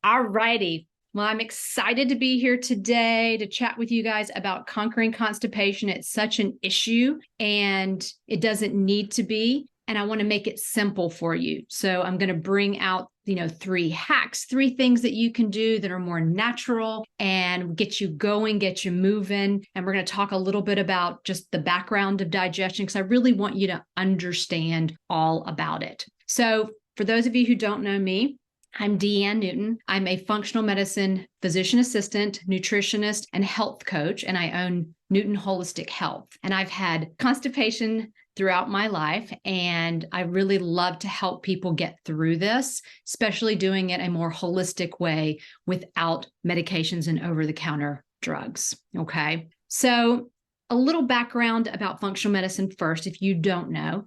All righty. Well, I'm excited to be here today to chat with you guys about conquering constipation. It's such an issue and it doesn't need to be. And I want to make it simple for you. So I'm going to bring out, 3 hacks, 3 things that you can do that are more natural and get you going, get you moving. And we're going to talk a little bit about just the background of digestion because I really want you to understand all about it. So for those of you who don't know me, I'm Deanne Newton. I'm a functional medicine physician assistant, nutritionist, and health coach, and I own Newton Holistic Health. And I've had constipation throughout my life, and I really love to help people get through this, especially doing it a more holistic way without medications and over-the-counter drugs, okay? So a little background about functional medicine first, if you don't know.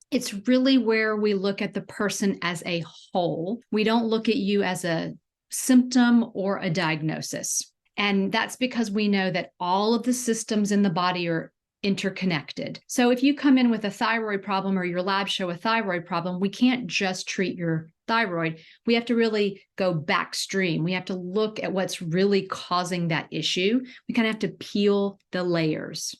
It's really where we look at the person as a whole. We don't look at you as a symptom or a diagnosis. And that's because we know that all of the systems in the body are interconnected. So if you come in with a thyroid problem or your labs show a thyroid problem, we can't just treat your thyroid. We have to really go backstream. We have to look at what's really causing that issue. We kind of have to peel the layers.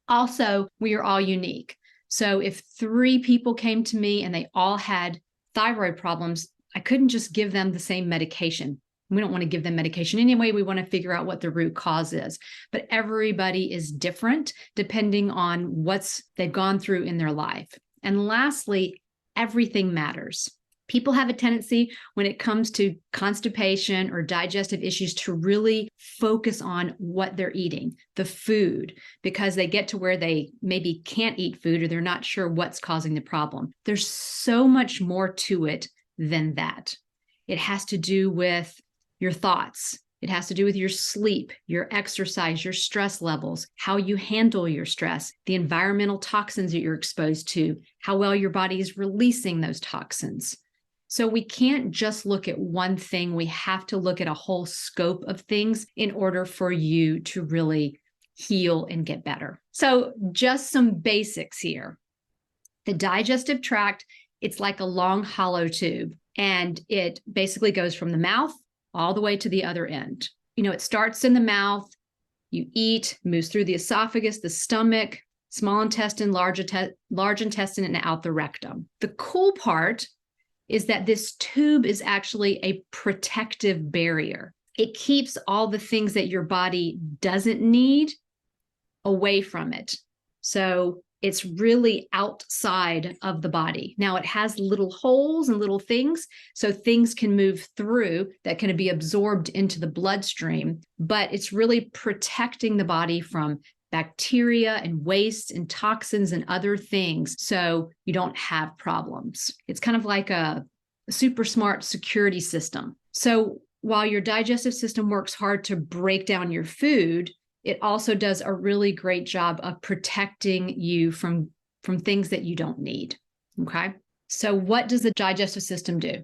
Also, we are all unique. So if 3 people came to me and they all had thyroid problems, I couldn't just give them the same medication. We don't want to give them medication anyway. We want to figure out what the root cause is. But everybody is different depending on what they've gone through in their life. And lastly, everything matters. People have a tendency when it comes to constipation or digestive issues to really focus on what they're eating, the food, because they get to where they maybe can't eat food or they're not sure what's causing the problem. There's so much more to it than that. It has to do with your thoughts. It has to do with your sleep, your exercise, your stress levels, how you handle your stress, the environmental toxins that you're exposed to, how well your body is releasing those toxins. So we can't just look at one thing. We have to look at a whole scope of things in order for you to really heal and get better. So just some basics here. The digestive tract, it's like a long hollow tube, and it basically goes from the mouth all the way to the other end. It starts in the mouth, you eat, moves through the esophagus, the stomach, small intestine, large intestine, and out the rectum. The cool part is that this tube is actually a protective barrier. It keeps all the things that your body doesn't need away from it. So it's really outside of the body. Now it has little holes and little things, so things can move through that can be absorbed into the bloodstream, but it's really protecting the body from bacteria and waste and toxins and other things so you don't have problems. It's kind of like a super smart security system. So while your digestive system works hard to break down your food, it also does a really great job of protecting you from things that you don't need, okay? So what does the digestive system do?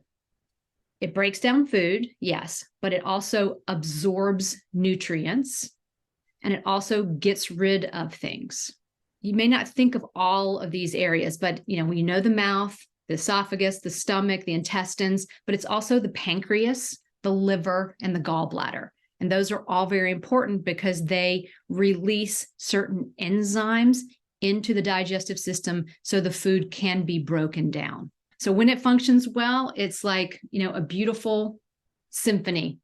It breaks down food, yes, but it also absorbs nutrients, and it also gets rid of things. You may not think of all of these areas, but we know the mouth, the esophagus, the stomach, the intestines, but it's also the pancreas, the liver, and the gallbladder. And those are all very important because they release certain enzymes into the digestive system so the food can be broken down. So when it functions well, it's like, a beautiful symphony.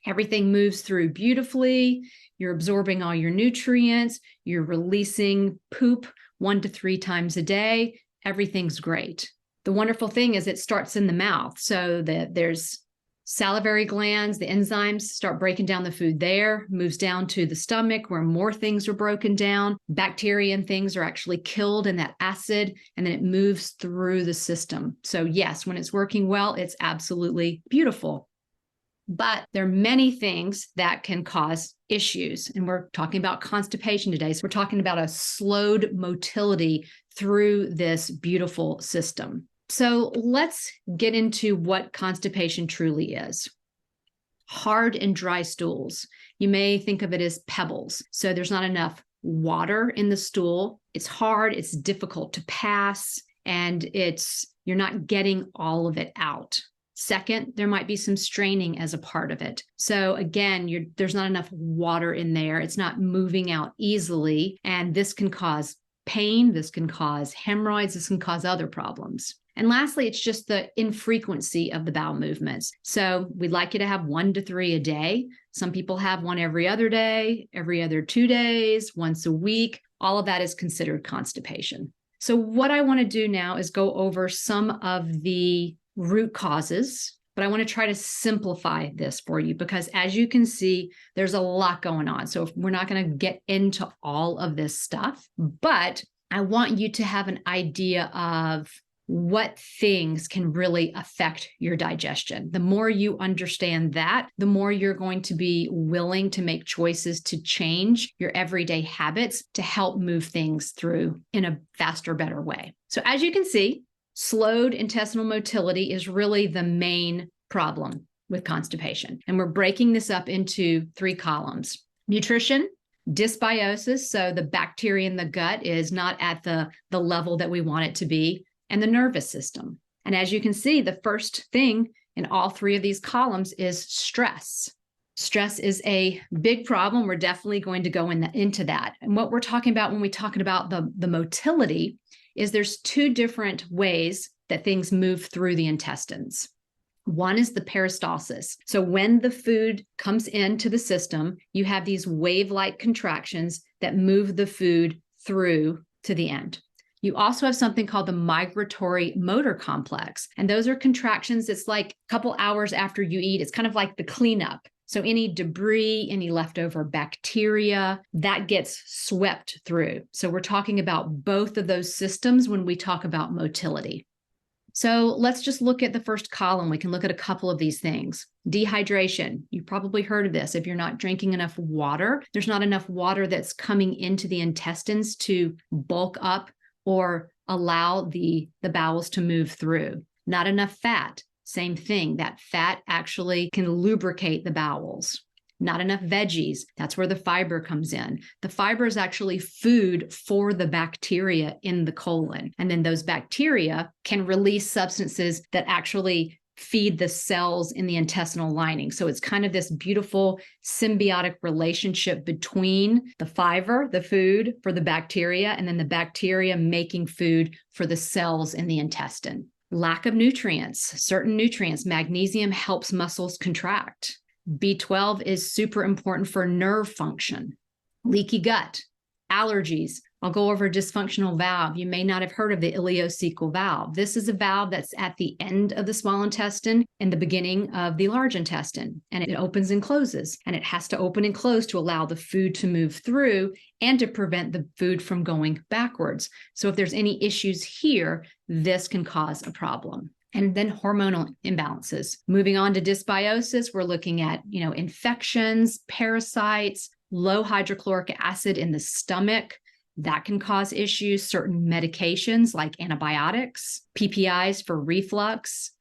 Everything moves through beautifully. You're absorbing all your nutrients. You're releasing poop 1 to 3 times a day. Everything's great. The wonderful thing is it starts in the mouth. So there's salivary glands, the enzymes start breaking down the food there, moves down to the stomach where more things are broken down. Bacteria and things are actually killed in that acid, and then it moves through the system. So yes, when it's working well, it's absolutely beautiful. But there are many things that can cause issues. And we're talking about constipation today. So we're talking about a slowed motility through this beautiful system. So let's get into what constipation truly is. Hard and dry stools. You may think of it as pebbles. So there's not enough water in the stool. It's hard, it's difficult to pass, and you're not getting all of it out. Second, there might be some straining as a part of it. So again, there's not enough water in there. It's not moving out easily. And this can cause pain. This can cause hemorrhoids. This can cause other problems. And lastly, it's just the infrequency of the bowel movements. So we'd like you to have 1 to 3 a day. Some people have one every other day, every other 2 days, once a week. All of that is considered constipation. So what I want to do now is go over some of the root causes, but I want to try to simplify this for you because as you can see, there's a lot going on. So we're not going to get into all of this stuff, but I want you to have an idea of what things can really affect your digestion. The more you understand that, the more you're going to be willing to make choices to change your everyday habits to help move things through in a faster, better way. So as you can see, slowed intestinal motility is really the main problem with constipation. And we're breaking this up into 3 columns. Nutrition, dysbiosis, so the bacteria in the gut is not at the level that we want it to be, and the nervous system. And as you can see, the first thing in all 3 of these columns is stress. Stress is a big problem. We're definitely going to go into that. And what we're talking about when we talk about the motility is there's 2 different ways that things move through the intestines. One is the peristalsis. So when the food comes into the system, you have these wave-like contractions that move the food through to the end. You also have something called the migratory motor complex. And those are contractions. It's like a couple hours after you eat. It's kind of like the cleanup. So any debris, any leftover bacteria, that gets swept through. So we're talking about both of those systems when we talk about motility. So let's just look at the first column. We can look at a couple of these things. Dehydration. You've probably heard of this. If you're not drinking enough water, there's not enough water that's coming into the intestines to bulk up or allow the bowels to move through. Not enough fat, same thing. That fat actually can lubricate the bowels. Not enough veggies, that's where the fiber comes in. The fiber is actually food for the bacteria in the colon. And then those bacteria can release substances that actually feed the cells in the intestinal lining. So it's kind of this beautiful symbiotic relationship between the fiber, the food for the bacteria, and then the bacteria making food for the cells in the intestine. Lack of nutrients, certain nutrients. Magnesium helps muscles contract. B12 is super important for nerve function. Leaky gut, allergies. I'll go over a dysfunctional valve. You may not have heard of the ileocecal valve. This is a valve that's at the end of the small intestine and the beginning of the large intestine. And it opens and closes. And it has to open and close to allow the food to move through and to prevent the food from going backwards. So if there's any issues here, this can cause a problem. And then hormonal imbalances. Moving on to dysbiosis, we're looking at, infections, parasites, low hydrochloric acid in the stomach. That can cause issues. Certain medications like antibiotics, PPIs for reflux,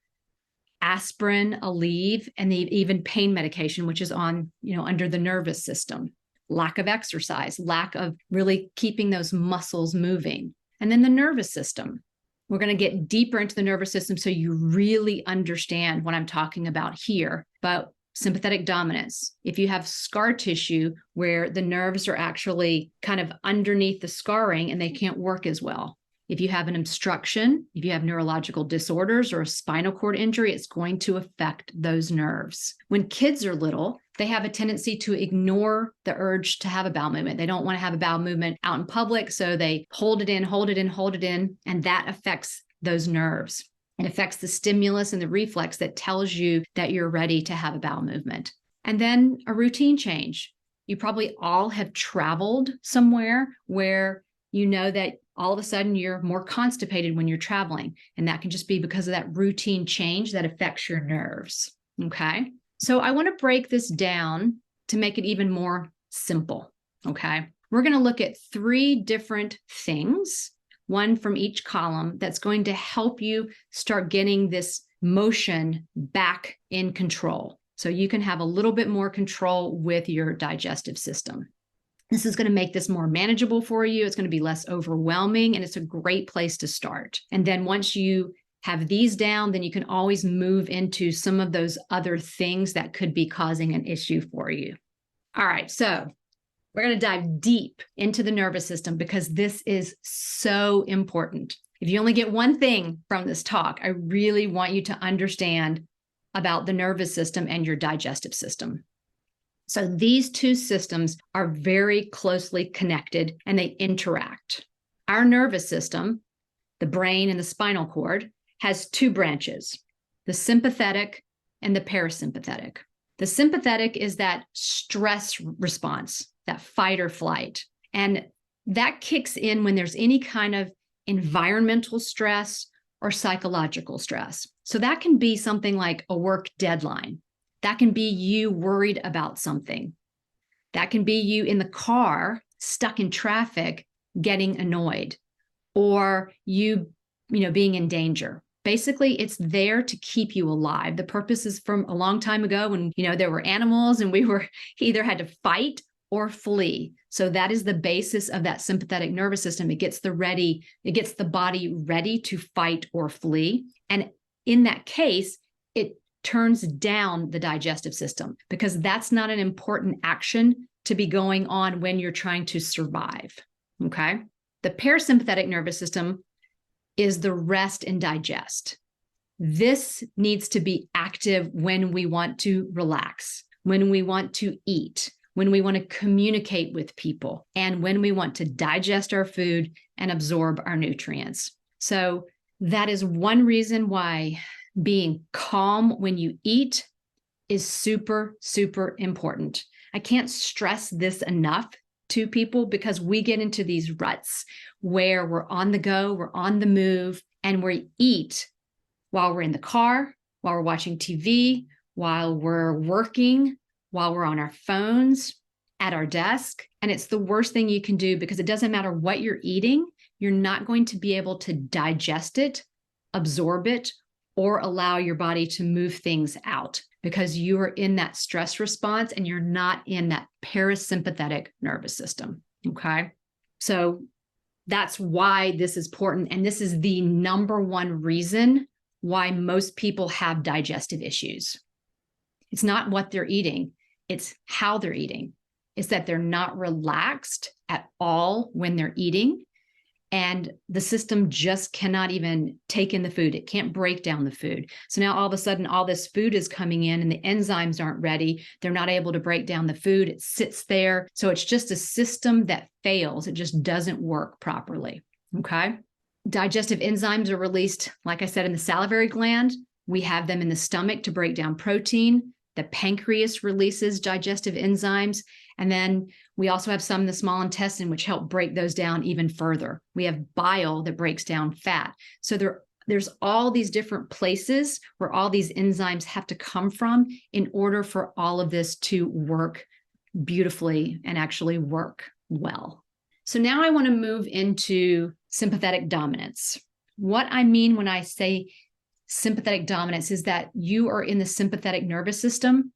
aspirin, Aleve, and even pain medication, which is on, under the nervous system. Lack of exercise, lack of really keeping those muscles moving. And then the nervous system. We're going to get deeper into the nervous system so you really understand what I'm talking about here. But sympathetic dominance, if you have scar tissue where the nerves are actually kind of underneath the scarring and they can't work as well. If you have an obstruction, if you have neurological disorders or a spinal cord injury, it's going to affect those nerves. When kids are little, they have a tendency to ignore the urge to have a bowel movement. They don't want to have a bowel movement out in public, so they hold it in, and that affects those nerves. It affects the stimulus and the reflex that tells you that you're ready to have a bowel movement. And then a routine change. You probably all have traveled somewhere where you know that all of a sudden you're more constipated when you're traveling. And that can just be because of that routine change that affects your nerves. Okay. So I want to break this down to make it even more simple. Okay. We're going to look at 3 different things, one from each column, that's going to help you start getting this motion back in control. So you can have a little bit more control with your digestive system. This is going to make this more manageable for you. It's going to be less overwhelming, and it's a great place to start. And then once you have these down, then you can always move into some of those other things that could be causing an issue for you. All right, so we're going to dive deep into the nervous system because this is so important. If you only get one thing from this talk, I really want you to understand about the nervous system and your digestive system. So these two systems are very closely connected and they interact. Our nervous system, the brain and the spinal cord, has two branches, the sympathetic and the parasympathetic. The sympathetic is that stress response, that fight or flight. And that kicks in when there's any kind of environmental stress or psychological stress. So that can be something like a work deadline. That can be you worried about something. That can be you in the car, stuck in traffic, getting annoyed, or you being in danger. Basically, it's there to keep you alive. The purpose is from a long time ago when, there were animals and we either had to fight or flee. So that is the basis of that sympathetic nervous system. It gets the body ready to fight or flee. And in that case, it turns down the digestive system because that's not an important action to be going on when you're trying to survive. Okay. The parasympathetic nervous system is the rest and digest. This needs to be active when we want to relax, when we want to eat, when we want to communicate with people, and when we want to digest our food and absorb our nutrients. So that is one reason why being calm when you eat is super, super important. I can't stress this enough to people because we get into these ruts where we're on the go, we're on the move, and we eat while we're in the car, while we're watching TV, while we're working, while we're on our phones, at our desk. And it's the worst thing you can do because it doesn't matter what you're eating, you're not going to be able to digest it, absorb it, or allow your body to move things out because you are in that stress response and you're not in that parasympathetic nervous system. Okay. So that's why this is important. And this is the number one reason why most people have digestive issues. It's not what they're eating, it's how they're eating. It's that they're not relaxed at all when they're eating. And the system just cannot even take in the food. It can't break down the food. So now all of a sudden, all this food is coming in and the enzymes aren't ready. They're not able to break down the food. It sits there. So it's just a system that fails. It just doesn't work properly. Okay. Digestive enzymes are released, like I said, in the salivary gland. We have them in the stomach to break down protein. The pancreas releases digestive enzymes. And then we also have some in the small intestine, which help break those down even further. We have bile that breaks down fat. So there's all these different places where all these enzymes have to come from in order for all of this to work beautifully and actually work well. So now I want to move into sympathetic dominance. What I mean when I say sympathetic dominance is that you are in the sympathetic nervous system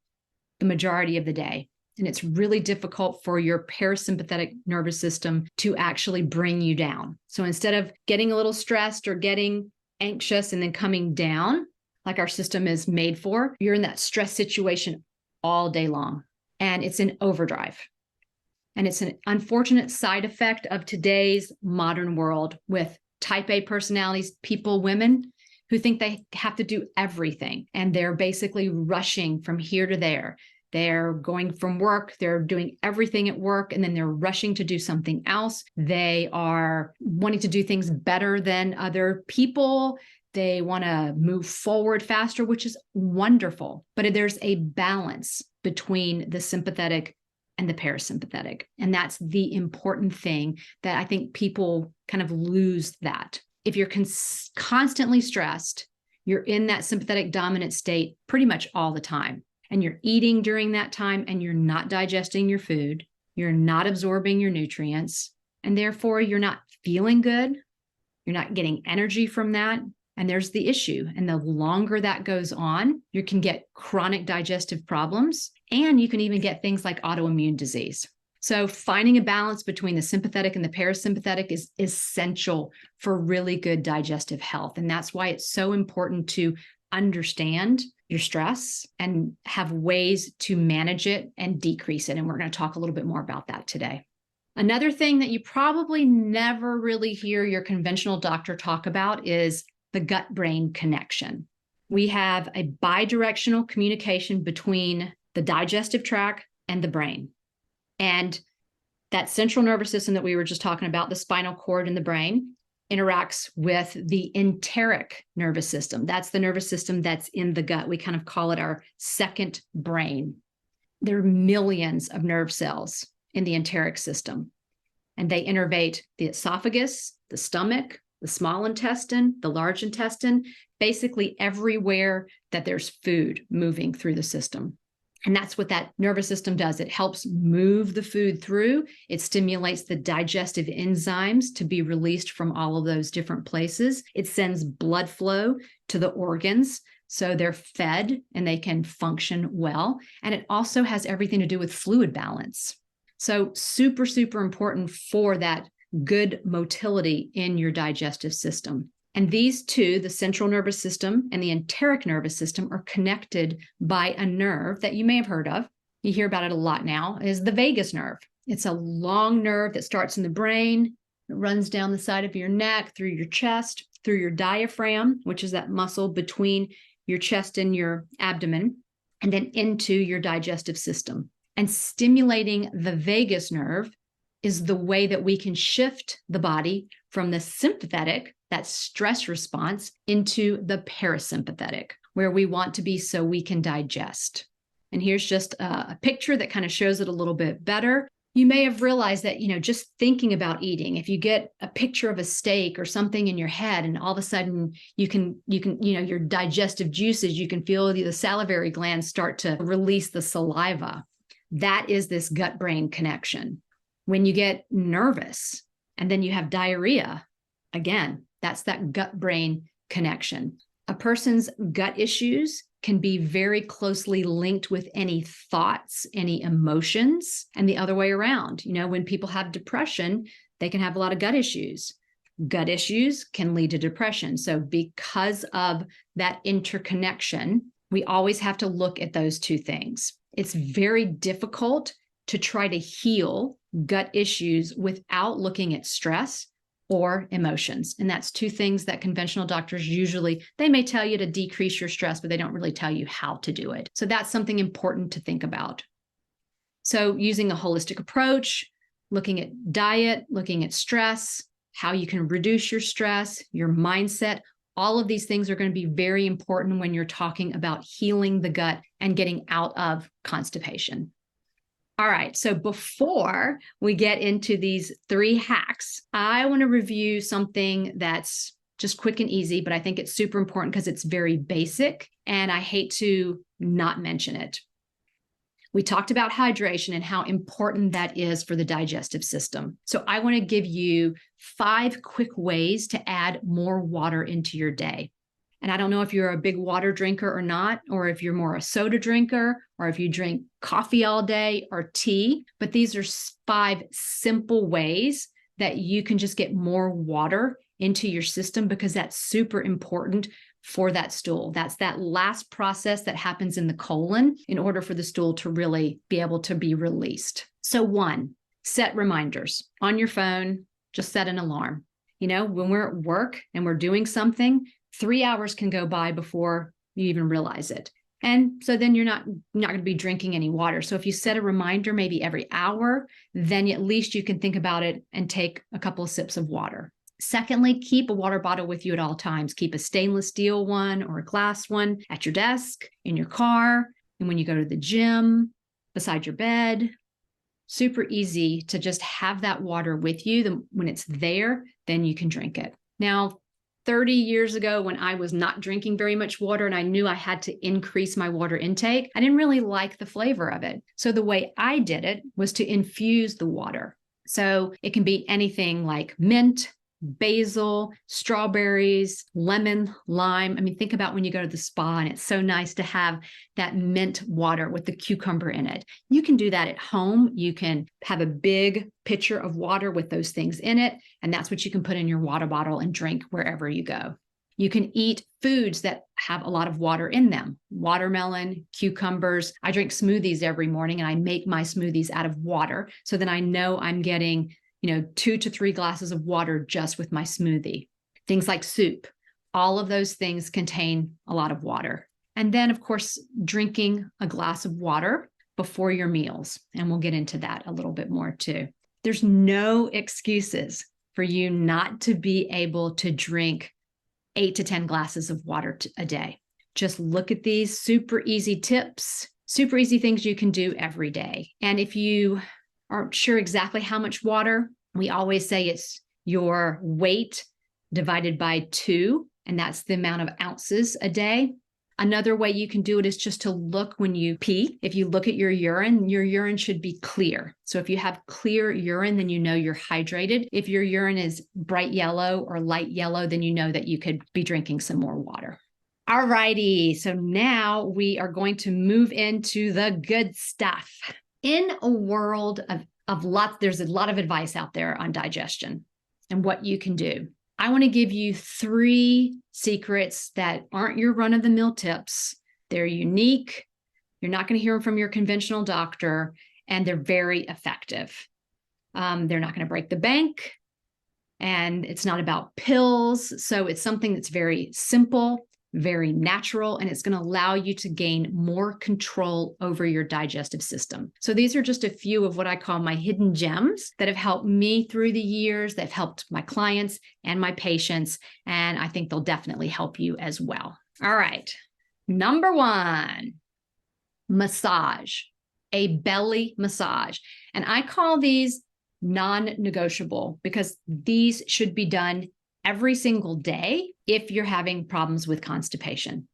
the majority of the day. And it's really difficult for your parasympathetic nervous system to actually bring you down. So instead of getting a little stressed or getting anxious and then coming down, like our system is made for, you're in that stress situation all day long. And it's in overdrive. And it's an unfortunate side effect of today's modern world with type A personalities, women who think they have to do everything. And they're basically rushing from here to there. They're going from work, they're doing everything at work, and then they're rushing to do something else. They are wanting to do things better than other people. They want to move forward faster, which is wonderful. But there's a balance between the sympathetic and the parasympathetic. And that's the important thing that I think people kind of lose that. If you're constantly stressed, you're in that sympathetic dominant state pretty much all the time. And you're eating during that time and you're not digesting your food. You're not absorbing your nutrients. And therefore, you're not feeling good. You're not getting energy from that. And there's the issue. And the longer that goes on, you can get chronic digestive problems. And you can even get things like autoimmune disease. So finding a balance between the sympathetic and the parasympathetic is essential for really good digestive health. And that's why it's so important to understand your stress and have ways to manage it and decrease it. And we're going to talk a little bit more about that today. Another thing that you probably never really hear your conventional doctor talk about is the gut-brain connection. We have a bidirectional communication between the digestive tract and the brain. And that central nervous system that we were just talking about, the spinal cord in the brain, interacts with the enteric nervous system. That's the nervous system that's in the gut. We kind of call it our second brain. There are millions of nerve cells in the enteric system, and they innervate the esophagus, the stomach, the small intestine, the large intestine, basically everywhere that there's food moving through the system. And that's what that nervous system does. It helps move the food through. It stimulates the digestive enzymes to be released from all of those different places. It sends blood flow to the organs so they're fed and they can function well. And it also has everything to do with fluid balance. So super, super important for that good motility in your digestive system. And these two, the central nervous system and the enteric nervous system, are connected by a nerve that you may have heard of. You hear about it a lot now, is the vagus nerve. It's a long nerve that starts in the brain. It runs down the side of your neck, through your chest, through your diaphragm, which is that muscle between your chest and your abdomen, and then into your digestive system. And stimulating the vagus nerve is the way that we can shift the body from the sympathetic, that stress response, into the parasympathetic, where we want to be so we can digest. And here's just a picture that kind of shows it a little bit better. You may have realized that, just thinking about eating, if you get a picture of a steak or something in your head, and all of a sudden you can, your digestive juices, you can feel the salivary glands start to release the saliva. That is this gut-brain connection. When you get nervous and then you have diarrhea, again, that's that gut-brain connection. A person's gut issues can be very closely linked with any thoughts, any emotions, and the other way around. When people have depression, they can have a lot of gut issues. Gut issues can lead to depression. So because of that interconnection, we always have to look at those two things. It's very difficult to try to heal gut issues without looking at stress or emotions. And that's two things that conventional doctors they may tell you to decrease your stress, but they don't really tell you how to do it. So that's something important to think about. So using a holistic approach, looking at diet, looking at stress, how you can reduce your stress, your mindset, all of these things are going to be very important when you're talking about healing the gut and getting out of constipation. All right, so before we get into these 3 hacks, I want to review something that's just quick and easy, but I think it's super important because it's very basic and I hate to not mention it. We talked about hydration and how important that is for the digestive system. So I want to give you 5 quick ways to add more water into your day. And I don't know if you're a big water drinker or not, or if you're more a soda drinker, or if you drink coffee all day or tea, but these are 5 simple ways that you can just get more water into your system because that's super important for that stool. That's that last process that happens in the colon in order for the stool to really be able to be released. So 1, set reminders on your phone, just set an alarm. When we're at work and we're doing something, 3 hours can go by before you even realize it. And so then you're not going to be drinking any water. So if you set a reminder maybe every hour, then at least you can think about it and take a couple of sips of water. Secondly, keep a water bottle with you at all times. Keep a stainless steel one or a glass one at your desk, in your car, and when you go to the gym, beside your bed. Super easy to just have that water with you. Then when it's there, then you can drink it. Now, 30 years ago, when I was not drinking very much water and I knew I had to increase my water intake, I didn't really like the flavor of it. So the way I did it was to infuse the water. So it can be anything like mint, basil, strawberries, lemon, lime. I mean, think about when you go to the spa and it's so nice to have that mint water with the cucumber in it. You can do that at home. You can have a big pitcher of water with those things in it, and that's what you can put in your water bottle and drink wherever you go. You can eat foods that have a lot of water in them. Watermelon, cucumbers. I drink smoothies every morning and I make my smoothies out of water. So then I know I'm getting, 2 to 3 glasses of water just with my smoothie. Things like soup. All of those things contain a lot of water. And then, of course, drinking a glass of water before your meals. And we'll get into that a little bit more too. There's no excuses for you not to be able to drink 8 to 10 glasses of water a day. Just look at these super easy tips, super easy things you can do every day. And if you aren't sure exactly how much water, we always say it's your weight divided by 2, and that's the amount of ounces a day. Another way you can do it is just to look when you pee. If you look at your urine should be clear. So if you have clear urine, then you know you're hydrated. If your urine is bright yellow or light yellow, then you know that you could be drinking some more water. All righty. So now we are going to move into the good stuff. In a world of lots, there's a lot of advice out there on digestion and what you can do. I want to give you 3 secrets that aren't your run-of-the-mill tips. They're unique. You're not going to hear them from your conventional doctor, and they're very effective. They're not going to break the bank, and it's not about pills. So it's something that's very simple, very natural, and it's going to allow you to gain more control over your digestive system. So these are just a few of what I call my hidden gems that have helped me through the years. They've helped my clients and my patients, and I think they'll definitely help you as well. All right. Number 1, massage, a belly massage. And I call these non-negotiable because these should be done every single day if you're having problems with constipation.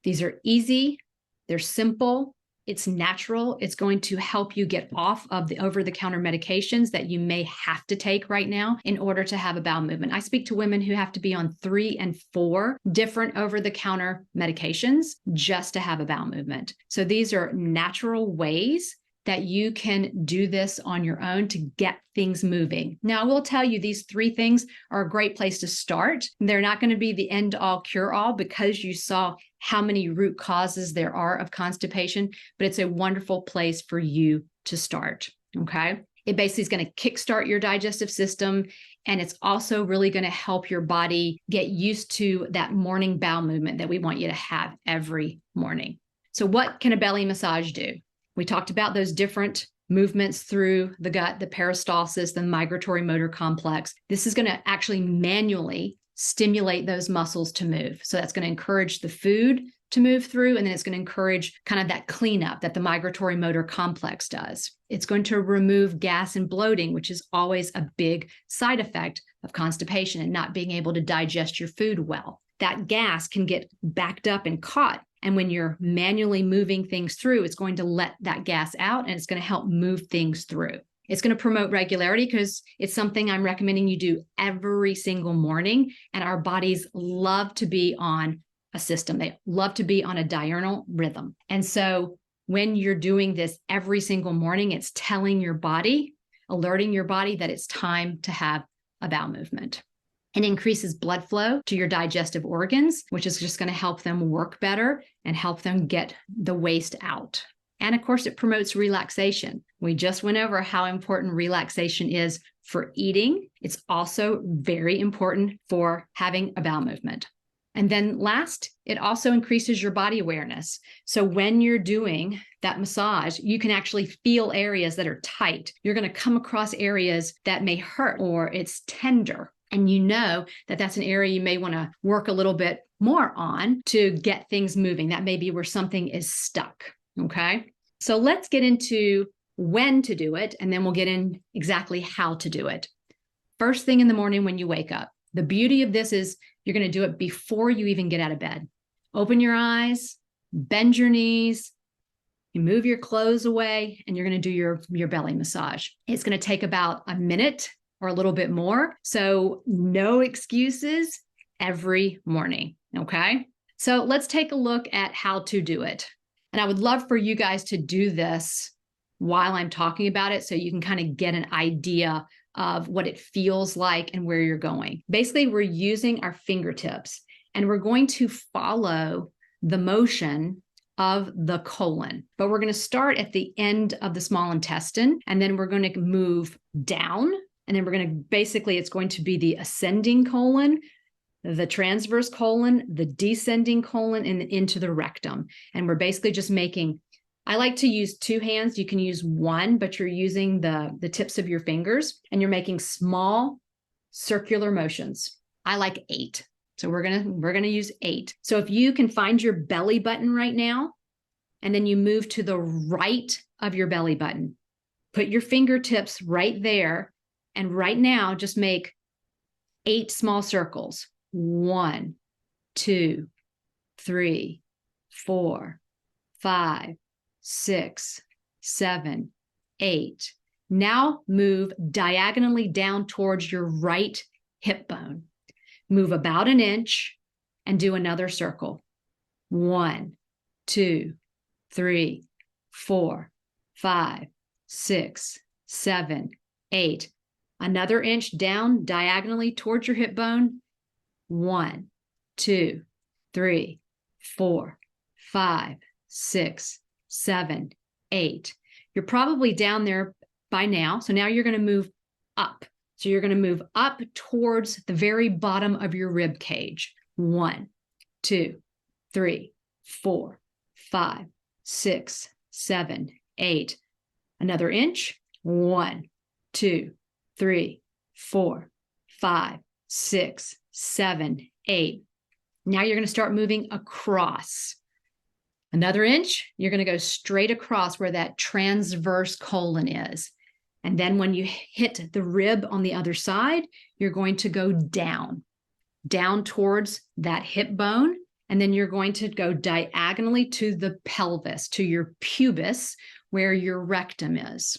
These are easy, they're simple, it's natural, it's going to help you get off of the over-the-counter medications that you may have to take right now in order to have a bowel movement. I speak to women who have to be on 3 and 4 different over-the-counter medications just to have a bowel movement. So these are natural ways that you can do this on your own to get things moving. Now, I will tell you these 3 things are a great place to start. They're not going to be the end-all, cure-all because you saw how many root causes there are of constipation, but it's a wonderful place for you to start, okay? It basically is going to kickstart your digestive system, and it's also really going to help your body get used to that morning bowel movement that we want you to have every morning. So what can a belly massage do? We talked about those different movements through the gut, the peristalsis, the migratory motor complex. This is going to actually manually stimulate those muscles to move. So that's going to encourage the food to move through, and then it's going to encourage kind of that cleanup that the migratory motor complex does. It's going to remove gas and bloating, which is always a big side effect of constipation and not being able to digest your food well. That gas can get backed up and caught. And when you're manually moving things through, it's going to let that gas out and it's going to help move things through. It's going to promote regularity because it's something I'm recommending you do every single morning. And our bodies love to be on a system. They love to be on a diurnal rhythm. And so when you're doing this every single morning, it's telling your body, alerting your body that it's time to have a bowel movement. It increases blood flow to your digestive organs, which is just going to help them work better and help them get the waste out. And of course, it promotes relaxation. We just went over how important relaxation is for eating. It's also very important for having a bowel movement. And then last, it also increases your body awareness. So when you're doing that massage, you can actually feel areas that are tight. You're going to come across areas that may hurt or it's tender. And you know that that's an area you may want to work a little bit more on to get things moving. That may be where something is stuck, okay? So let's get into when to do it, and then we'll get in exactly how to do it. First thing in the morning when you wake up. The beauty of this is you're going to do it before you even get out of bed. Open your eyes, bend your knees, you move your clothes away, and you're going to do your belly massage. It's going to take about a minute or a little bit more. So no excuses every morning. Okay. So let's take a look at how to do it. And I would love for you guys to do this while I'm talking about it so you can kind of get an idea of what it feels like and where you're going. Basically, we're using our fingertips and we're going to follow the motion of the colon. But we're going to start at the end of the small intestine, and then we're going to move down. And then we're going to basically, it's going to be the ascending colon, the transverse colon, the descending colon, and into the rectum. And we're basically just making, I like to use 2 hands. You can use 1, but you're using the tips of your fingers and you're making small circular motions. I like 8. So we're gonna use 8. So if you can find your belly button right now, and then you move to the right of your belly button, put your fingertips right there, and right now just make 8 small circles. 1, 2, 3, 4, 5, 6, 7, 8. Now move diagonally down towards your right hip bone. Move about an inch and do another circle. 1, 2, 3, 4, 5, 6, 7, 8. Another inch down diagonally towards your hip bone. 1, 2, 3, 4, 5, 6, 7, 8. You're probably down there by now. So now you're going to move up. So you're going to move up towards the very bottom of your rib cage. 1, 2, 3, 4, 5, 6, 7, 8. Another inch. 1, 2, 3, 4, 5, 6, 7, 8. Now you're going to start moving across. Another inch. You're going to go straight across where that transverse colon is. And then when you hit the rib on the other side, you're going to go down towards that hip bone. And then you're going to go diagonally to the pelvis, to your pubis, where your rectum is.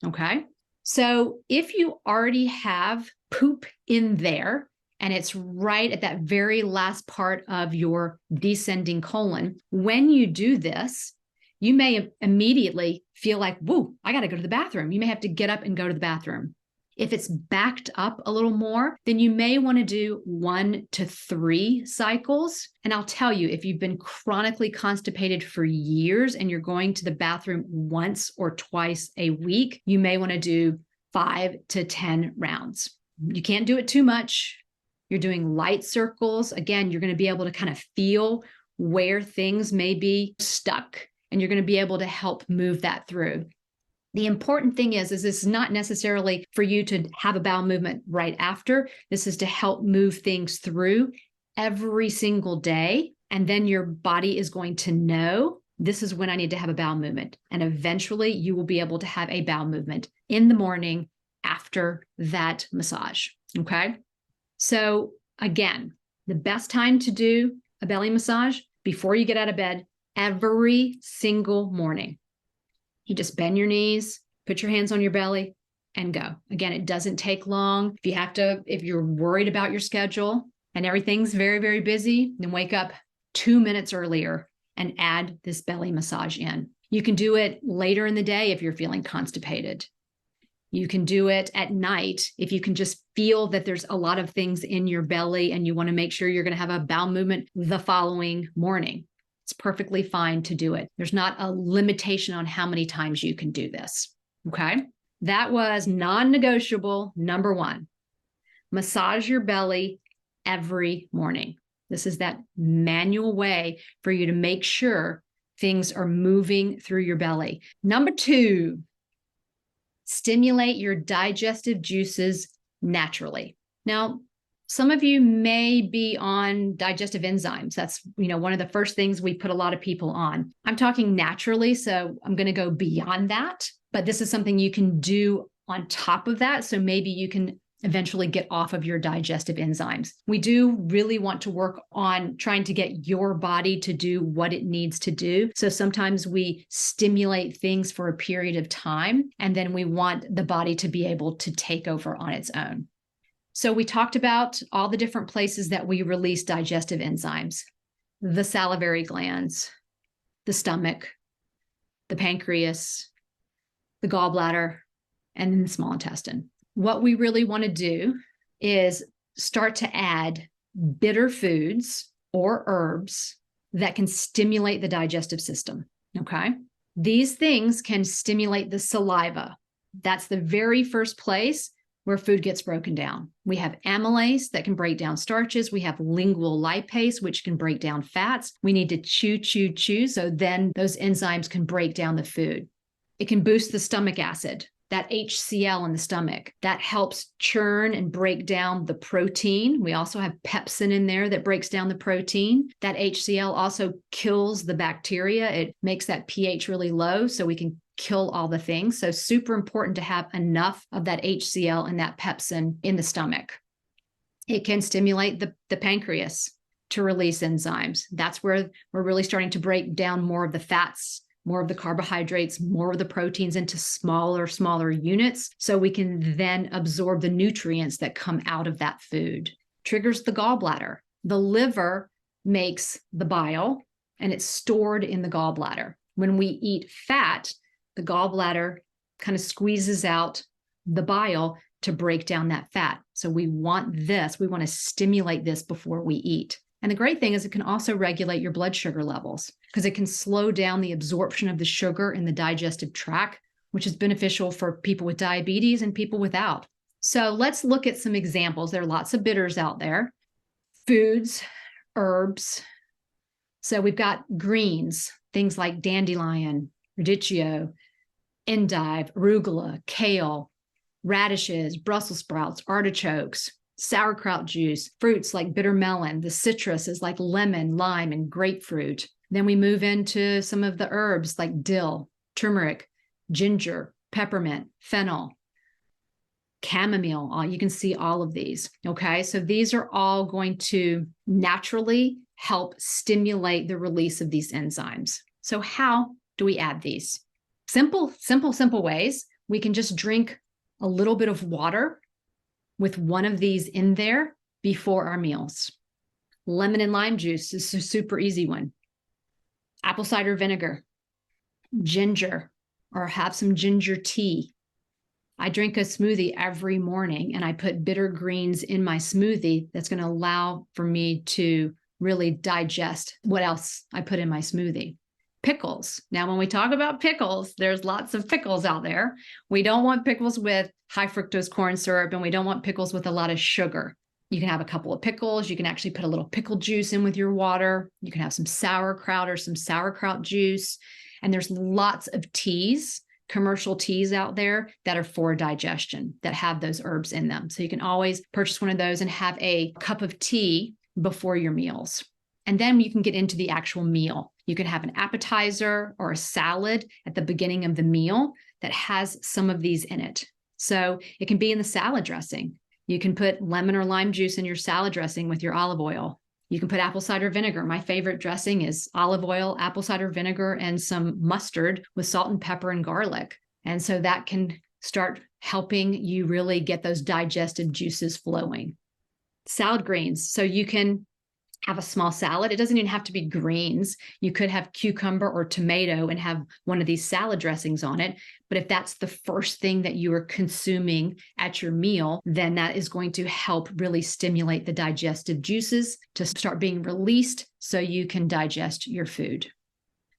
Okay. So if you already have poop in there, and it's right at that very last part of your descending colon, when you do this, you may immediately feel like, whoa, I got to go to the bathroom. You may have to get up and go to the bathroom. If it's backed up a little more, then you may want to do 1 to 3 cycles. And I'll tell you, if you've been chronically constipated for years and you're going to the bathroom once or twice a week, you may want to do 5 to 10 rounds. You can't do it too much. You're doing light circles. Again, you're going to be able to kind of feel where things may be stuck, and you're going to be able to help move that through. The important thing is this is not necessarily for you to have a bowel movement right after. This is to help move things through every single day. And then your body is going to know this is when I need to have a bowel movement. And eventually you will be able to have a bowel movement in the morning after that massage. Okay. So again, the best time to do a belly massage before you get out of bed every single morning. You just bend your knees, put your hands on your belly, and go. Again, it doesn't take long. If you're worried about your schedule and everything's very, very busy, then wake up 2 minutes earlier and add this belly massage in. You can do it later in the day if you're feeling constipated. You can do it at night if you can just feel that there's a lot of things in your belly and you want to make sure you're going to have a bowel movement the following morning. It's perfectly fine to do it. There's not a limitation on how many times you can do this. Okay. That was non-negotiable number 1. Massage your belly every morning. This is that manual way for you to make sure things are moving through your belly. Number 2, stimulate your digestive juices naturally. Now, some of you may be on digestive enzymes. That's, one of the first things we put a lot of people on. I'm talking naturally, so I'm going to go beyond that, but this is something you can do on top of that. So maybe you can eventually get off of your digestive enzymes. We do really want to work on trying to get your body to do what it needs to do. So sometimes we stimulate things for a period of time, and then we want the body to be able to take over on its own. So we talked about all the different places that we release digestive enzymes: the salivary glands, the stomach, the pancreas, the gallbladder, and then the small intestine. What we really want to do is start to add bitter foods or herbs that can stimulate the digestive system, okay? These things can stimulate the saliva. That's the very first place where food gets broken down. We have amylase that can break down starches. We have lingual lipase, which can break down fats. We need to chew, so then those enzymes can break down the food. It can boost the stomach acid, that HCl in the stomach. That helps churn and break down the protein. We also have pepsin in there that breaks down the protein. That HCl also kills the bacteria. It makes that pH really low so we can kill all the things. So super important to have enough of that HCl and that pepsin in the stomach. It can stimulate the pancreas to release enzymes. That's where we're really starting to break down more of the fats, more of the carbohydrates, more of the proteins into smaller units, so we can then absorb the nutrients that come out of that food. Triggers the gallbladder. The liver makes the bile, and it's stored in the gallbladder. When we eat fat, the gallbladder kind of squeezes out the bile to break down that fat. So we want to stimulate this before we eat. And the great thing is it can also regulate your blood sugar levels because it can slow down the absorption of the sugar in the digestive tract, which is beneficial for people with diabetes and people without. So let's look at some examples. There are lots of bitters out there. Foods, herbs. So we've got greens, things like dandelion, radicchio, endive, arugula, kale, radishes, Brussels sprouts, artichokes, sauerkraut juice, fruits like bitter melon. The citrus is like lemon, lime, and grapefruit. Then we move into some of the herbs like dill, turmeric, ginger, peppermint, fennel, chamomile. You can see all of these. Okay, so these are all going to naturally help stimulate the release of these enzymes. So how do we add these? Simple ways. We can just drink a little bit of water with one of these in there before our meals. Lemon and lime juice is a super easy one. Apple cider vinegar, ginger, or have some ginger tea. I drink a smoothie every morning and I put bitter greens in my smoothie. That's going to allow for me to really digest what else I put in my smoothie. Pickles. Now, when we talk about pickles, there's lots of pickles out there. We don't want pickles with high fructose corn syrup, and we don't want pickles with a lot of sugar. You can have a couple of pickles. You can actually put a little pickle juice in with your water. You can have some sauerkraut or some sauerkraut juice. And there's lots of teas, commercial teas out there that are for digestion, that have those herbs in them. So you can always purchase one of those and have a cup of tea before your meals. And then you can get into the actual meal. You can have an appetizer or a salad at the beginning of the meal that has some of these in it. So it can be in the salad dressing. You can put lemon or lime juice in your salad dressing with your olive oil. You can put apple cider vinegar. My favorite dressing is olive oil, apple cider vinegar, and some mustard with salt and pepper and garlic. And so that can start helping you really get those digestive juices flowing. Salad greens. So you can have a small salad. It doesn't even have to be greens. You could have cucumber or tomato and have one of these salad dressings on it. But if that's the first thing that you are consuming at your meal, then that is going to help really stimulate the digestive juices to start being released so you can digest your food.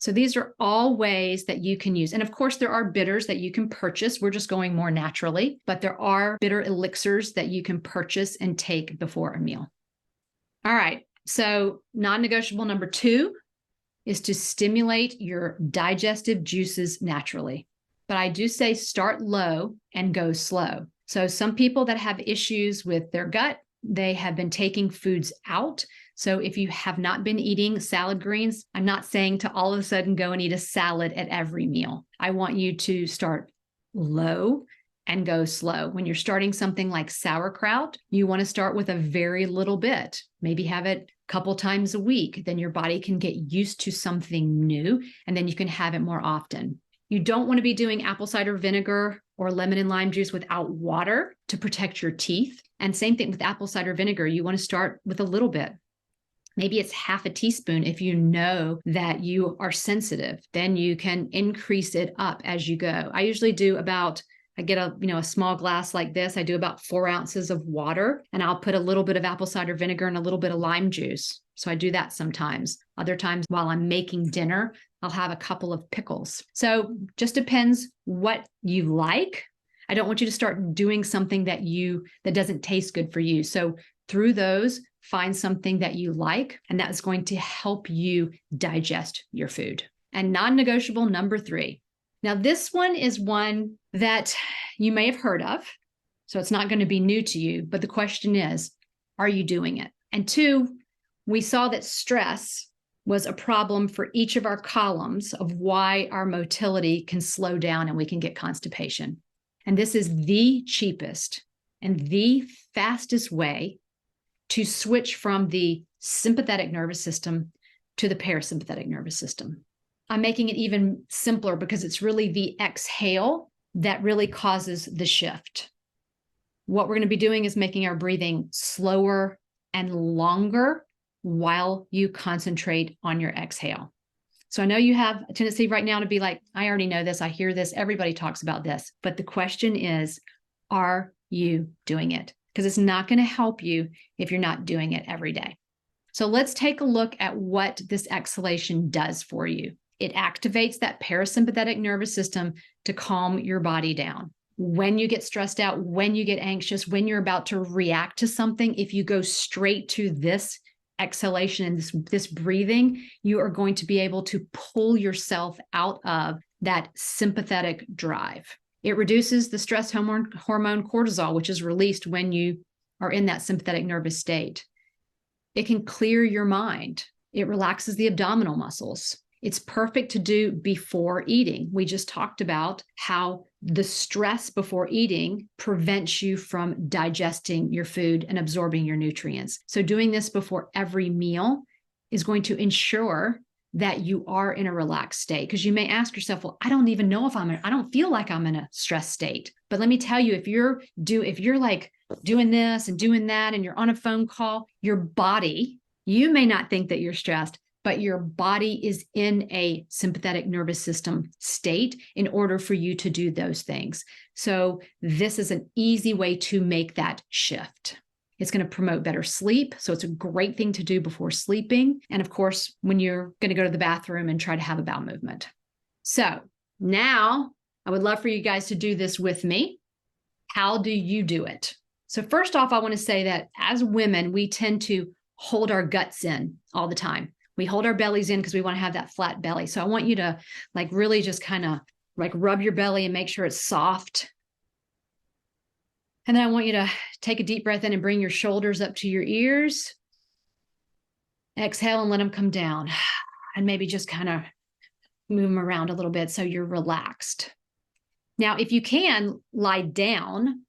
So these are all ways that you can use. And of course, there are bitters that you can purchase. We're just going more naturally, but there are bitter elixirs that you can purchase and take before a meal. All right. So non-negotiable number 2 is to stimulate your digestive juices naturally. But I do say start low and go slow. So some people that have issues with their gut, they have been taking foods out. So if you have not been eating salad greens, I'm not saying to all of a sudden go and eat a salad at every meal. I want you to start low and go slow. When you're starting something like sauerkraut, you want to start with a very little bit, maybe have it a couple times a week. Then your body can get used to something new, and then you can have it more often. You don't want to be doing apple cider vinegar or lemon and lime juice without water to protect your teeth. And same thing with apple cider vinegar. You want to start with a little bit. Maybe it's half a teaspoon if you know that you are sensitive. Then you can increase it up as you go. I usually do about, I get a small glass like this. I do about 4 ounces of water, and I'll put a little bit of apple cider vinegar and a little bit of lime juice. So I do that sometimes. Other times while I'm making dinner, I'll have a couple of pickles. So just depends what you like. I don't want you to start doing something that doesn't taste good for you. So through those, find something that you like, and that's going to help you digest your food. And non-negotiable number 3. Now, this one is one that you may have heard of, so it's not going to be new to you, but the question is, are you doing it? And 2, we saw that stress was a problem for each of our columns of why our motility can slow down and we can get constipation. And this is the cheapest and the fastest way to switch from the sympathetic nervous system to the parasympathetic nervous system. I'm making it even simpler because it's really the exhale that really causes the shift. What we're going to be doing is making our breathing slower and longer while you concentrate on your exhale. So I know you have a tendency right now to be like, I already know this, I hear this, everybody talks about this. But the question is, are you doing it? Because it's not going to help you if you're not doing it every day. So let's take a look at what this exhalation does for you. It activates that parasympathetic nervous system to calm your body down. When you get stressed out, when you get anxious, when you're about to react to something, if you go straight to this exhalation and this breathing, you are going to be able to pull yourself out of that sympathetic drive. It reduces the stress hormone cortisol, which is released when you are in that sympathetic nervous state. It can clear your mind. It relaxes the abdominal muscles. It's perfect to do before eating. We just talked about how the stress before eating prevents you from digesting your food and absorbing your nutrients. So doing this before every meal is going to ensure that you are in a relaxed state. Because you may ask yourself, well, I don't even know if I don't feel like I'm in a stress state. But let me tell you, if you're like doing this and doing that and you're on a phone call, your body, you may not think that you're stressed, but your body is in a sympathetic nervous system state in order for you to do those things. So this is an easy way to make that shift. It's going to promote better sleep. So it's a great thing to do before sleeping. And of course, when you're going to go to the bathroom and try to have a bowel movement. So now I would love for you guys to do this with me. How do you do it? So first off, I want to say that as women, we tend to hold our guts in all the time. We hold our bellies in because we want to have that flat belly. So I want you to really just kind of rub your belly and make sure it's soft. And then I want you to take a deep breath in and bring your shoulders up to your ears. Exhale and let them come down. And maybe just kind of move them around a little bit so you're relaxed. Now, if you can lie down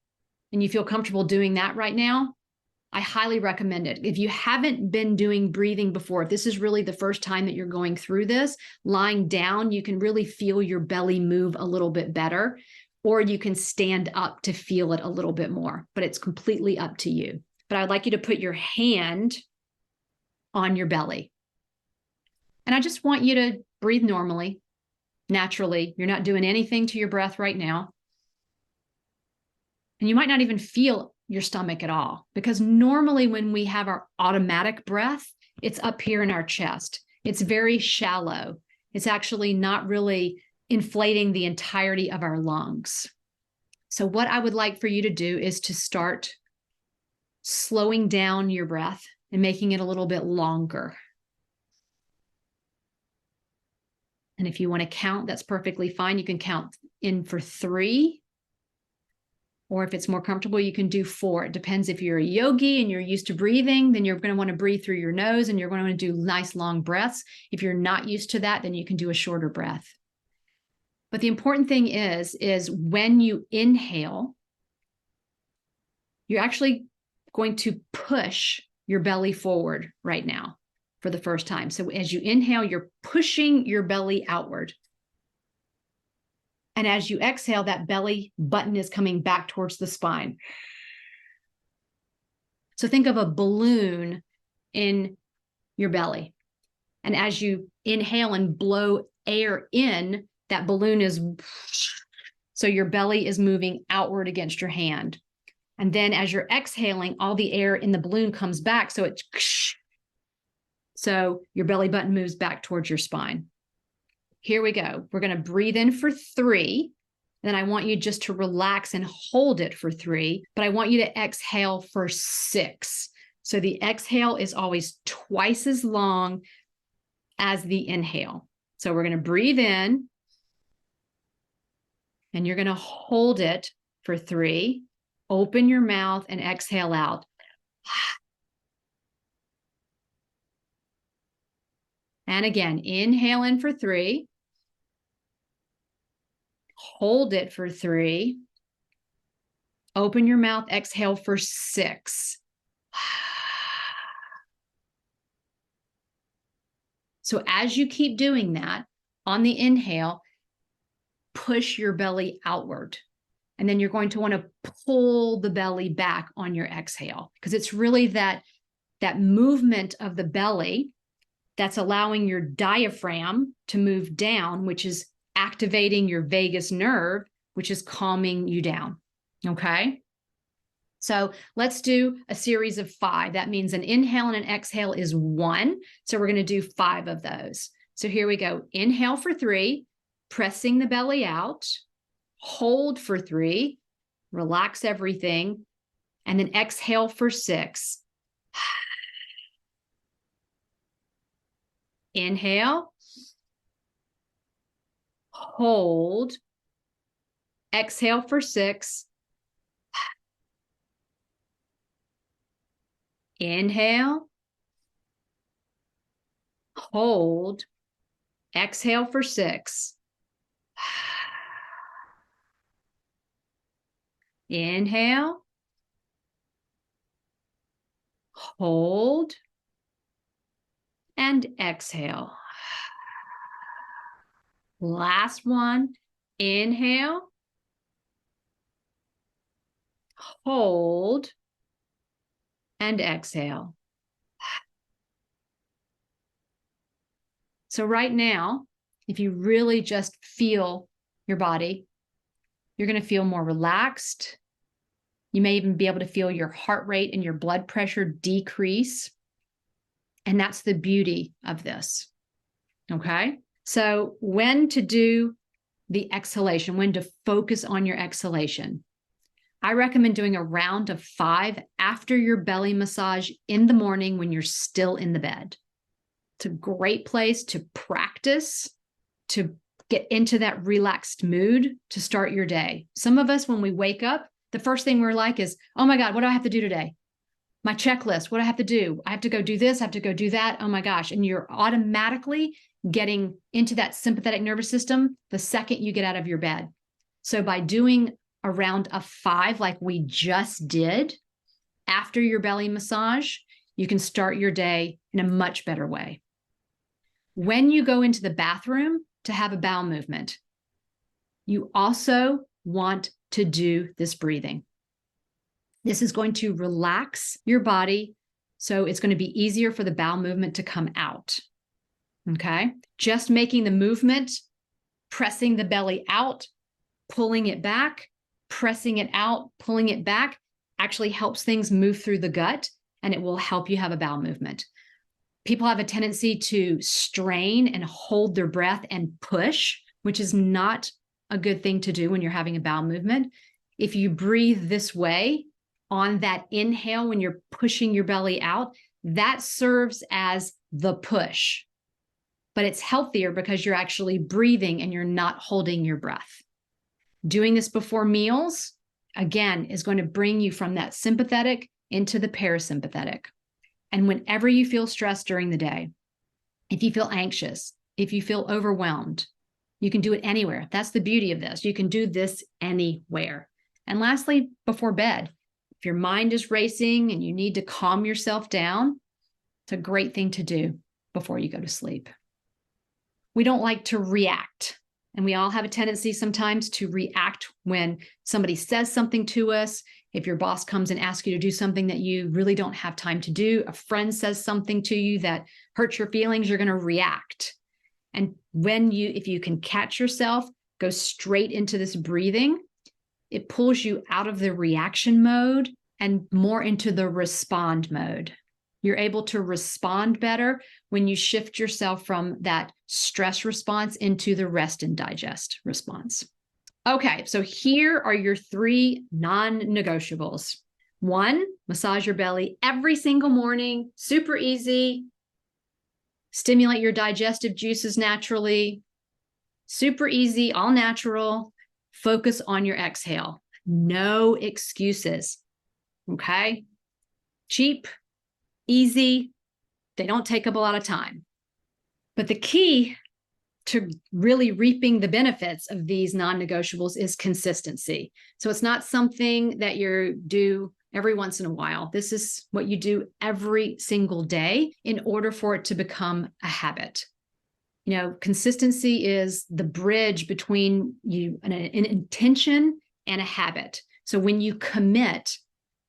and you feel comfortable doing that right now, I highly recommend it. If you haven't been doing breathing before, if this is really the first time that you're going through this, lying down, you can really feel your belly move a little bit better. Or you can stand up to feel it a little bit more, but it's completely up to you. But I'd like you to put your hand on your belly. And I just want you to breathe normally, naturally. You're not doing anything to your breath right now. And you might not even feel your stomach at all, because normally when we have our automatic breath, it's up here in our chest. It's very shallow. It's actually not really inflating the entirety of our lungs. So what I would like for you to do is to start slowing down your breath and making it a little bit longer. And if you want to count, that's perfectly fine. You can count in for 3. Or if it's more comfortable, you can do 4. It depends. If you're a yogi and you're used to breathing, then you're going to want to breathe through your nose and you're going to want to do nice long breaths. If you're not used to that, then you can do a shorter breath. But the important thing is when you inhale, you're actually going to push your belly forward right now for the first time. So as you inhale, you're pushing your belly outward. And as you exhale, that belly button is coming back towards the spine. So think of a balloon in your belly. And as you inhale and blow air in, that balloon is, so your belly is moving outward against your hand. And then as you're exhaling, all the air in the balloon comes back. So your belly button moves back towards your spine. Here we go. We're going to breathe in for 3. Then I want you just to relax and hold it for 3, but I want you to exhale for 6. So the exhale is always twice as long as the inhale. So we're going to breathe in and you're going to hold it for 3. Open your mouth and exhale out. And again, inhale in for 3. Hold it for 3. Open your mouth, exhale for 6. So as you keep doing that, on the inhale, push your belly outward. And then you're going to want to pull the belly back on your exhale, because it's really that movement of the belly that's allowing your diaphragm to move down, which is activating your vagus nerve, which is calming you down. Okay. So let's do a series of 5. That means an inhale and an exhale is 1. So we're going to do 5 of those. So here we go. Inhale for 3, pressing the belly out. Hold for 3, relax everything. And then exhale for 6. Inhale. Hold. Exhale for 6. Inhale. Hold. Exhale for 6. Inhale. Hold. And exhale. Last one. Inhale. Hold. And exhale. So right now, if you really just feel your body, you're going to feel more relaxed. You may even be able to feel your heart rate and your blood pressure decrease. And that's the beauty of this. Okay? So when to do the exhalation, when to focus on your exhalation. I recommend doing a round of 5 after your belly massage in the morning when you're still in the bed. It's a great place to practice, to get into that relaxed mood to start your day. Some of us, when we wake up, the first thing we're like is, oh my God, what do I have to do today? My checklist, what do I have to do? I have to go do this, I have to go do that. Oh my gosh. And you're automatically getting into that sympathetic nervous system the second you get out of your bed. So by doing a round of 5 like we just did after your belly massage, you can start your day in a much better way. When you go into the bathroom to have a bowel movement, you also want to do this breathing. This is going to relax your body, so it's going to be easier for the bowel movement to come out. Okay? Just making the movement, pressing the belly out, pulling it back, pressing it out, pulling it back, actually helps things move through the gut, and it will help you have a bowel movement. People have a tendency to strain and hold their breath and push, which is not a good thing to do when you're having a bowel movement. If you breathe this way on that inhale, when you're pushing your belly out, that serves as the push. But it's healthier because you're actually breathing and you're not holding your breath. Doing this before meals, again, is going to bring you from that sympathetic into the parasympathetic. And whenever you feel stressed during the day, if you feel anxious, if you feel overwhelmed, You can do it anywhere. That's the beauty of this. You can do this anywhere. And lastly, before bed, if your mind is racing and you need to calm yourself down, it's a great thing to do before you go to sleep. We don't like to react. And we all have a tendency sometimes to react when somebody says something to us. If your boss comes and asks you to do something that you really don't have time to do, a friend says something to you that hurts your feelings, you're going to react. And if you can catch yourself, go straight into this breathing, it pulls you out of the reaction mode and more into the respond mode. You're able to respond better when you shift yourself from that stress response into the rest and digest response. Okay, so here are your 3 non-negotiables. 1, massage your belly every single morning, super easy. Stimulate your digestive juices naturally. Super easy, all natural. Focus on your exhale. No excuses. Okay? Cheap, easy. They don't take up a lot of time. But the key to really reaping the benefits of these non-negotiables is consistency. So it's not something that you do every once in a while. This is what you do every single day in order for it to become a habit. You know, consistency is the bridge between an intention and a habit. So when you commit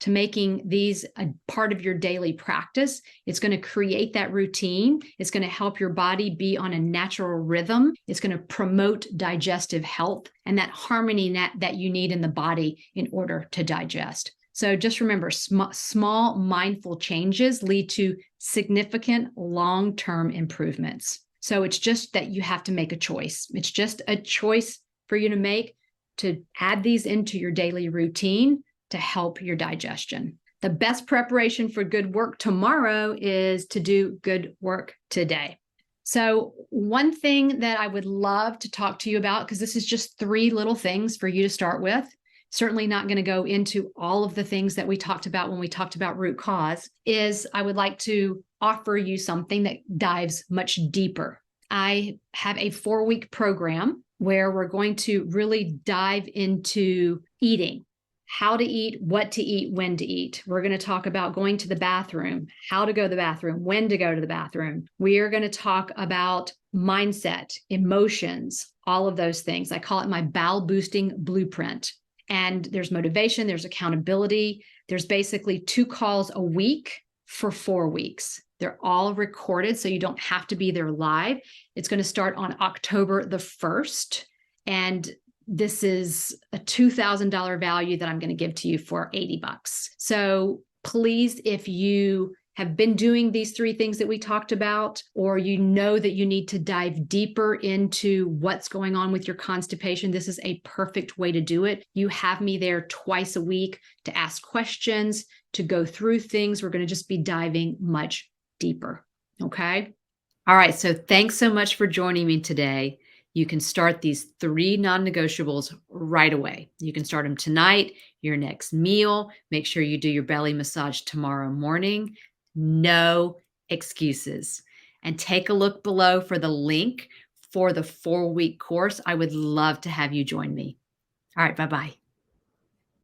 to making these a part of your daily practice, it's going to create that routine. It's going to help your body be on a natural rhythm. It's going to promote digestive health and that harmony that you need in the body in order to digest. So just remember, small mindful changes lead to significant long-term improvements. So it's just that you have to make a choice. It's just a choice for you to make to add these into your daily routine to help your digestion. The best preparation for good work tomorrow is to do good work today. So one thing that I would love to talk to you about, because this is just 3 little things for you to start with, certainly not going to go into all of the things that we talked about when we talked about root cause, is I would like to offer you something that dives much deeper. I have a 4-week program where we're going to really dive into eating, how to eat, what to eat, when to eat. We're going to talk about going to the bathroom, how to go to the bathroom, when to go to the bathroom. We are going to talk about mindset, emotions, all of those things. I call it my bowel boosting blueprint. And there's motivation, there's accountability. There's basically 2 calls a week for 4 weeks. They're all recorded, so you don't have to be there live. It's going to start on October the 1st. And this is a $2,000 value that I'm going to give to you for $80. So please, if you have been doing these 3 things that we talked about, or you know that you need to dive deeper into what's going on with your constipation, this is a perfect way to do it. You have me there twice a week to ask questions, to go through things. We're going to just be diving much deeper. Okay. All right. So thanks so much for joining me today. You can start these 3 non-negotiables right away. You can start them tonight, your next meal. Make sure you do your belly massage tomorrow morning. No excuses. And take a look below for the link for the 4-week course. I would love to have you join me. All right. Bye-bye.